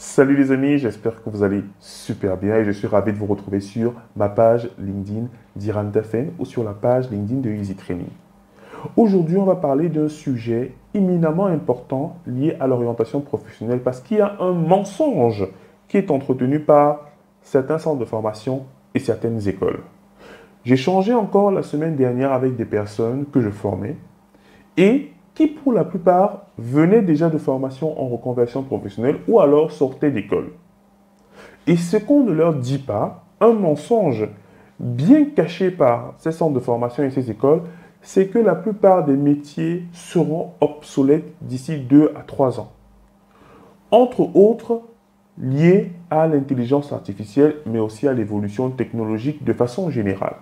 Salut les amis, j'espère que vous allez super bien et je suis ravi de vous retrouver sur ma page LinkedIn d'Iran Tafen ou sur la page LinkedIn de Easy Training. Aujourd'hui, on va parler d'un sujet éminemment important lié à l'orientation professionnelle parce qu'il y a un mensonge qui est entretenu par certains centres de formation et certaines écoles. J'ai changé encore la semaine dernière avec des personnes que je formais et qui pour la plupart venaient déjà de formation en reconversion professionnelle ou alors sortaient d'école. Et ce qu'on ne leur dit pas, un mensonge bien caché par ces centres de formation et ces écoles, c'est que la plupart des métiers seront obsolètes d'ici 2 à 3 ans. Entre autres, liés à l'intelligence artificielle, mais aussi à l'évolution technologique de façon générale.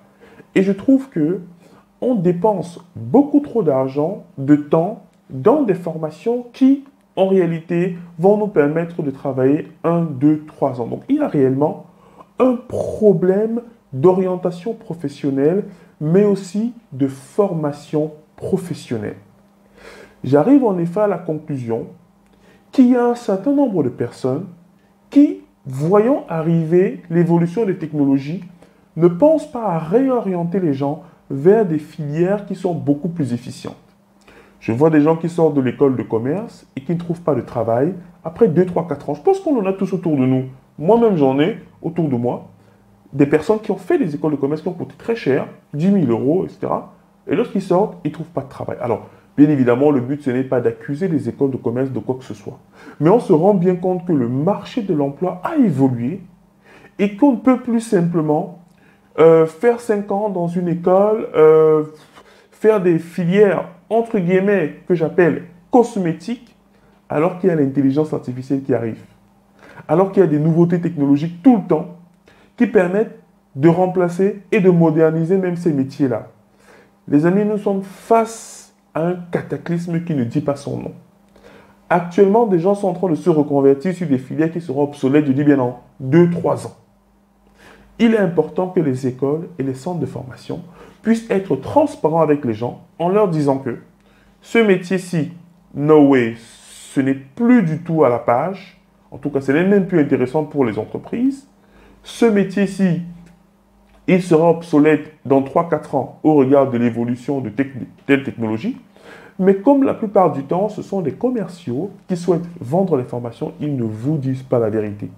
Et je trouve que on dépense beaucoup trop d'argent, de temps dans des formations qui, en réalité, vont nous permettre de travailler 1, 2, 3 ans. Donc, il y a réellement un problème d'orientation professionnelle, mais aussi de formation professionnelle. J'arrive en effet à la conclusion qu'il y a un certain nombre de personnes qui, voyant arriver l'évolution des technologies, ne pensent pas à réorienter les gens vers des filières qui sont beaucoup plus efficientes. Je vois des gens qui sortent de l'école de commerce et qui ne trouvent pas de travail après 2, 3, 4 ans. Je pense qu'on en a tous autour de nous. Moi-même, j'en ai autour de moi. Des personnes qui ont fait des écoles de commerce qui ont coûté très cher, 10 000 euros, etc. Et lorsqu'ils sortent, ils ne trouvent pas de travail. Alors, bien évidemment, le but, ce n'est pas d'accuser les écoles de commerce de quoi que ce soit. Mais on se rend bien compte que le marché de l'emploi a évolué et qu'on ne peut plus simplement faire 5 ans dans une école, faire des filières, entre guillemets, que j'appelle cosmétiques, alors qu'il y a l'intelligence artificielle qui arrive. Alors qu'il y a des nouveautés technologiques tout le temps qui permettent de remplacer et de moderniser même ces métiers-là. Les amis, nous sommes face à un cataclysme qui ne dit pas son nom. Actuellement, des gens sont en train de se reconvertir sur des filières qui seront obsolètes, je dis bien en 2, 3 ans. Il est important que les écoles et les centres de formation puissent être transparents avec les gens en leur disant que ce métier-ci, no way, ce n'est plus du tout à la page. En tout cas, ce n'est même plus intéressant pour les entreprises. Ce métier-ci, il sera obsolète dans 3-4 ans au regard de l'évolution de telle technologie. Mais comme la plupart du temps, ce sont des commerciaux qui souhaitent vendre les formations, ils ne vous disent pas la vérité.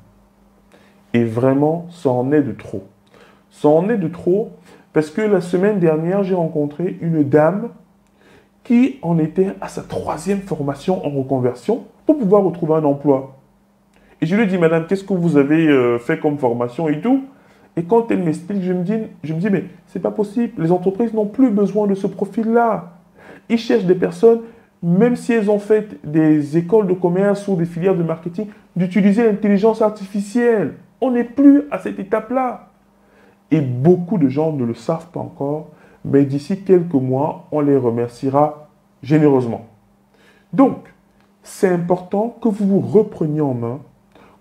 Et vraiment, ça en est de trop. Ça en est de trop parce que la semaine dernière, j'ai rencontré une dame qui en était à sa 3e formation en reconversion pour pouvoir retrouver un emploi. Et je lui ai dit, madame, qu'est-ce que vous avez fait comme formation et tout? Et quand elle m'explique, je me dis, mais c'est pas possible. Les entreprises n'ont plus besoin de ce profil-là. Ils cherchent des personnes, même si elles ont fait des écoles de commerce ou des filières de marketing, d'utiliser l'intelligence artificielle. On n'est plus à cette étape-là. Et beaucoup de gens ne le savent pas encore, mais d'ici quelques mois, on les remerciera généreusement. Donc, c'est important que vous vous repreniez en main,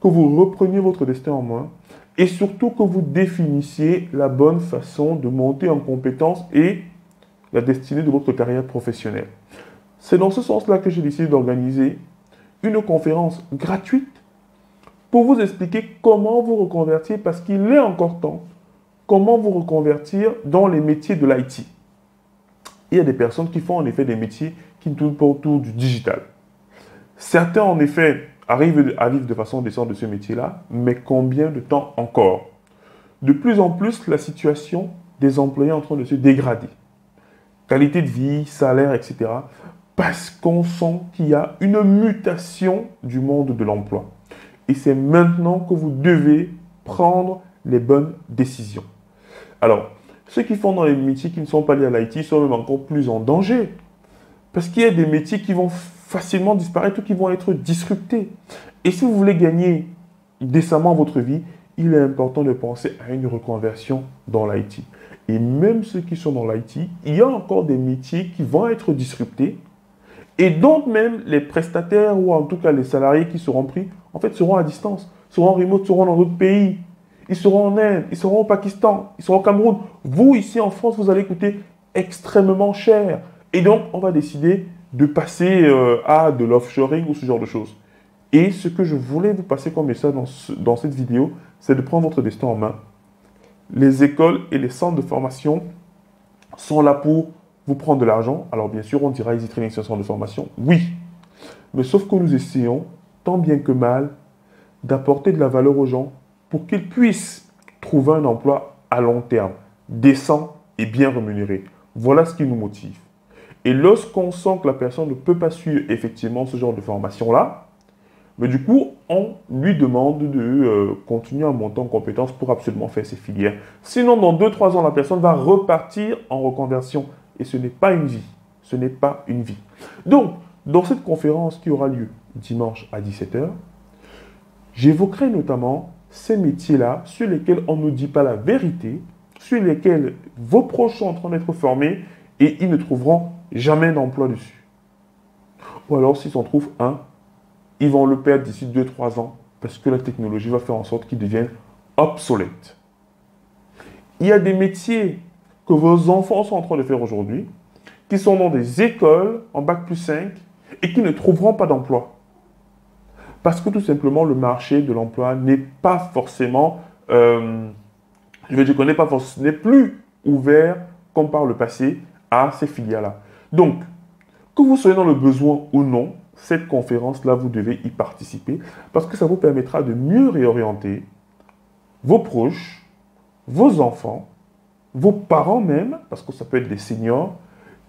que vous repreniez votre destin en main, et surtout que vous définissiez la bonne façon de monter en compétence et la destinée de votre carrière professionnelle. C'est dans ce sens-là que j'ai décidé d'organiser une conférence gratuite pour vous expliquer comment vous reconvertir, parce qu'il est encore temps, comment vous reconvertir dans les métiers de l'IT. Il y a des personnes qui font en effet des métiers qui ne tournent pas autour du digital. Certains en effet arrivent à vivre de façon décente de ce métier-là, mais combien de temps encore? De plus en plus, la situation des employés est en train de se dégrader. Qualité de vie, salaire, etc. Parce qu'on sent qu'il y a une mutation du monde de l'emploi. Et c'est maintenant que vous devez prendre les bonnes décisions. Alors, ceux qui font dans les métiers qui ne sont pas liés à l'IT sont même encore plus en danger. Parce qu'il y a des métiers qui vont facilement disparaître ou qui vont être disruptés. Et si vous voulez gagner décemment votre vie, il est important de penser à une reconversion dans l'IT. Et même ceux qui sont dans l'IT, il y a encore des métiers qui vont être disruptés. Et donc même les prestataires ou en tout cas les salariés qui seront pris, en fait, seront à distance, seront en remote, seront dans d'autres pays. Ils seront en Inde, ils seront au Pakistan, ils seront au Cameroun. Vous, ici en France, vous allez coûter extrêmement cher. Et donc, on va décider de passer à de l'offshoring ou ce genre de choses. Et ce que je voulais vous passer comme message dans cette vidéo, c'est de prendre votre destin en main. Les écoles et les centres de formation sont là pour vous prendre de l'argent. Alors bien sûr, on dira Easy Training, c'est un centre de formation. Oui, mais sauf que nous essayons, tant bien que mal, d'apporter de la valeur aux gens pour qu'ils puissent trouver un emploi à long terme, décent et bien rémunéré. Voilà ce qui nous motive. Et lorsqu'on sent que la personne ne peut pas suivre effectivement ce genre de formation-là, mais du coup, on lui demande de continuer à monter en compétences pour absolument faire ses filières. Sinon, dans 2-3 ans, la personne va repartir en reconversion. Et ce n'est pas une vie. Ce n'est pas une vie. Donc, dans cette conférence qui aura lieu dimanche à 17 h, j'évoquerai notamment ces métiers-là sur lesquels on ne dit pas la vérité, sur lesquels vos proches sont en train d'être formés et ils ne trouveront jamais d'emploi dessus. Ou alors, s'ils en trouvent un, ils vont le perdre d'ici 2-3 ans parce que la technologie va faire en sorte qu'ils deviennent obsolètes. Il y a des métiers que vos enfants sont en train de faire aujourd'hui, qui sont dans des écoles en bac+5 et qui ne trouveront pas d'emploi. Parce que tout simplement, le marché de l'emploi n'est pas forcément, n'est plus ouvert comme par le passé à ces filières-là. Donc, que vous soyez dans le besoin ou non, cette conférence-là, vous devez y participer parce que ça vous permettra de mieux réorienter vos proches, vos enfants, vos parents même, parce que ça peut être des seniors,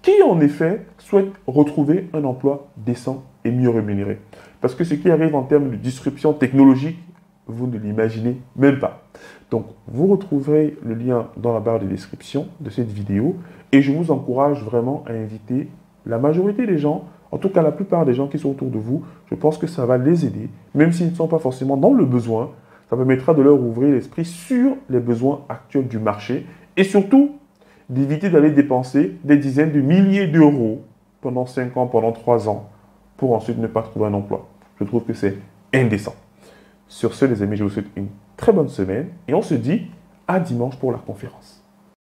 qui en effet souhaitent retrouver un emploi décent et mieux rémunéré. Parce que ce qui arrive en termes de disruption technologique, vous ne l'imaginez même pas. Donc, vous retrouverez le lien dans la barre de description de cette vidéo et je vous encourage vraiment à inviter la majorité des gens, en tout cas la plupart des gens qui sont autour de vous. Je pense que ça va les aider, même s'ils ne sont pas forcément dans le besoin. Ça permettra de leur ouvrir l'esprit sur les besoins actuels du marché et surtout d'éviter d'aller dépenser des dizaines de milliers d'euros pendant 5 ans, pendant 3 ans, pour ensuite ne pas trouver un emploi. Je trouve que c'est indécent. Sur ce, les amis, je vous souhaite une très bonne semaine et on se dit à dimanche pour la conférence.